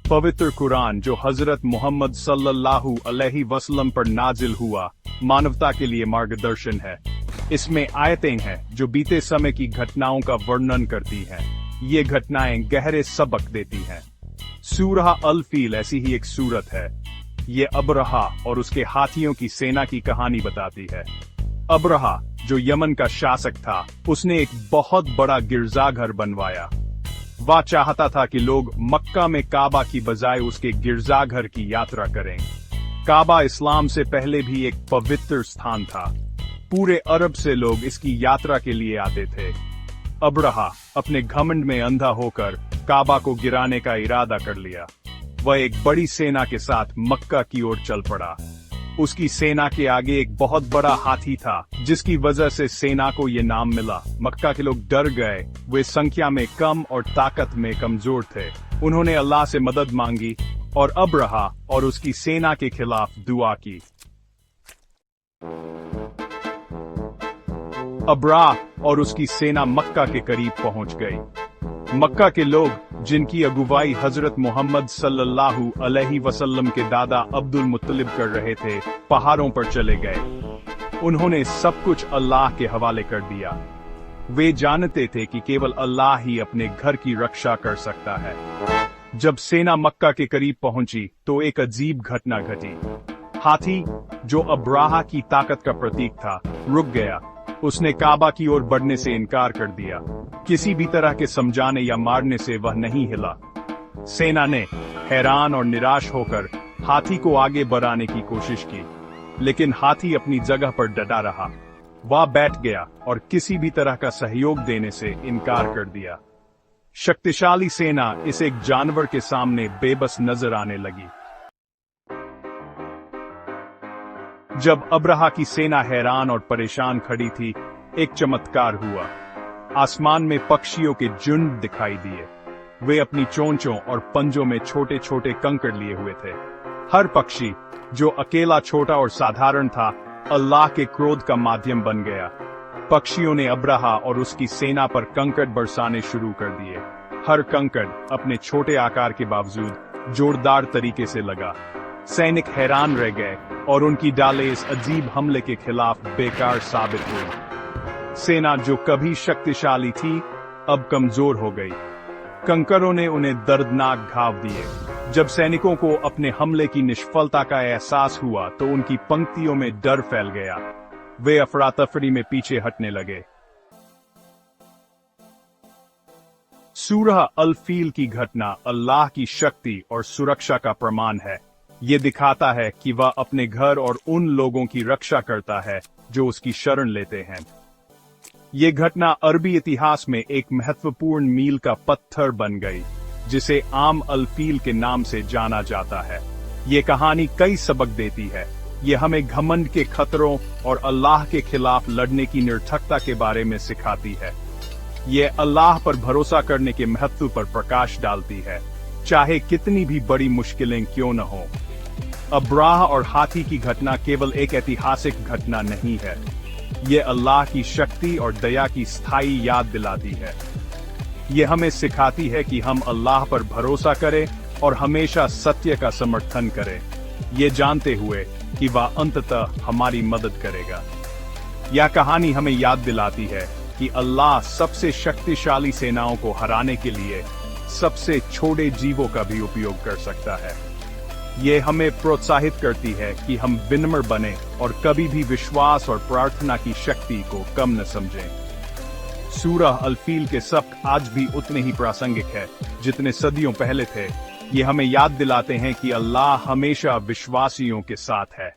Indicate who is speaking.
Speaker 1: पवित्र कुरान जो हजरत मोहम्मद सल्लल्लाहु अलैहि वसल्लम पर नाजिल हुआ, मानवता के लिए मार्गदर्शन है। इसमें आयतें हैं जो बीते समय की घटनाओं का वर्णन करती हैं। ये घटनाएं गहरे सबक देती हैं। सूरह अल फील ऐसी ही एक सूरत है। ये अबरहा और उसके हाथियों की सेना की कहानी बताती है। अबरहा जो यमन का शासक था, उसने एक बहुत बड़ा गिरजाघर बनवाया। वह चाहता था कि लोग मक्का में काबा की बजाय उसके गिरजाघर की यात्रा करें। काबा इस्लाम से पहले भी एक पवित्र स्थान था। पूरे अरब से लोग इसकी यात्रा के लिए आते थे। अबरहा अपने घमंड में अंधा होकर काबा को गिराने का इरादा कर लिया। वह एक बड़ी सेना के साथ मक्का की ओर चल पड़ा। उसकी सेना के आगे एक बहुत बड़ा हाथी था, जिसकी वजह से सेना को ये नाम मिला। मक्का के लोग डर गए। वे संख्या में कम और ताकत में कमजोर थे। उन्होंने अल्लाह से मदद मांगी और अबरहा और उसकी सेना के खिलाफ दुआ की। अबरहा और उसकी सेना मक्का के करीब पहुंच गई। मक्का के लोग, जिनकी अगुवाई हजरत मोहम्मद सल्लल्लाहु अलैहि वसल्लम के दादा अब्दुल मुत्तलिब कर रहे थे, पहाड़ों पर चले गए। उन्होंने सब कुछ अल्लाह के हवाले कर दिया। वे जानते थे कि केवल अल्लाह ही अपने घर की रक्षा कर सकता है। जब सेना मक्का के करीब पहुंची तो एक अजीब घटना घटी। हाथी, जो अबरहा की ताकत का प्रतीक था, रुक गया। उसने काबा की ओर बढ़ने से इनकार कर दिया। किसी भी तरह के समझाने या मारने से वह नहीं हिला। सेना ने हैरान और निराश होकर हाथी को आगे बढ़ाने की कोशिश की, लेकिन हाथी अपनी जगह पर डटा रहा। वह बैठ गया और किसी भी तरह का सहयोग देने से इनकार कर दिया। शक्तिशाली सेना इस एक जानवर के सामने बेबस नजर आने लगी। जब अबरहा की सेना हैरान और परेशान खड़ी थी, एक चमत्कार हुआ। आसमान में पक्षियों के झुंड दिखाई दिए। वे अपनी चोंचों और पंजों में छोटे छोटे कंकड़ लिए हुए थे। हर पक्षी, जो अकेला, छोटा और साधारण था, अल्लाह के क्रोध का माध्यम बन गया। पक्षियों ने अबरहा और उसकी सेना पर कंकड़ बरसाने शुरू कर दिए। हर कंकड़ अपने छोटे आकार के बावजूद जोरदार तरीके से लगा। सैनिक हैरान रह गए और उनकी डालें इस अजीब हमले के खिलाफ बेकार साबित हुई। सेना जो कभी शक्तिशाली थी, अब कमजोर हो गई। कंकरों ने उन्हें दर्दनाक घाव दिए। जब सैनिकों को अपने हमले की निष्फलता का एहसास हुआ तो उनकी पंक्तियों में डर फैल गया। वे अफरा तफरी में पीछे हटने लगे। सूरह अल फील की घटना अल्लाह की शक्ति और सुरक्षा का प्रमाण है। ये दिखाता है कि वह अपने घर और उन लोगों की रक्षा करता है जो उसकी शरण लेते हैं। ये घटना अरबी इतिहास में एक महत्वपूर्ण मील का पत्थर बन गई, जिसे आम अल फील के नाम से जाना जाता है। ये कहानी कई सबक देती है। ये हमें घमंड के खतरों और अल्लाह के खिलाफ लड़ने की निरर्थकता के बारे में सिखाती है। ये अल्लाह पर भरोसा करने के महत्व पर प्रकाश डालती है, चाहे कितनी भी बड़ी मुश्किलें क्यों न हो। अबरहा और हाथी की घटना केवल एक ऐतिहासिक घटना नहीं है। ये अल्लाह की शक्ति और दया की स्थायी याद दिलाती है। ये हमें सिखाती है कि हम अल्लाह पर भरोसा करें और हमेशा सत्य का समर्थन करें, ये जानते हुए कि वह अंततः हमारी मदद करेगा। यह कहानी हमें याद दिलाती है कि अल्लाह सबसे शक्तिशाली सेनाओं को हराने के लिए सबसे छोटे जीवों का भी उपयोग कर सकता है। ये हमें प्रोत्साहित करती है कि हम विनम्र बने और कभी भी विश्वास और प्रार्थना की शक्ति को कम न समझें। सूरह अल फील के सबक आज भी उतने ही प्रासंगिक है जितने सदियों पहले थे। ये हमें याद दिलाते हैं कि अल्लाह हमेशा विश्वासियों के साथ है।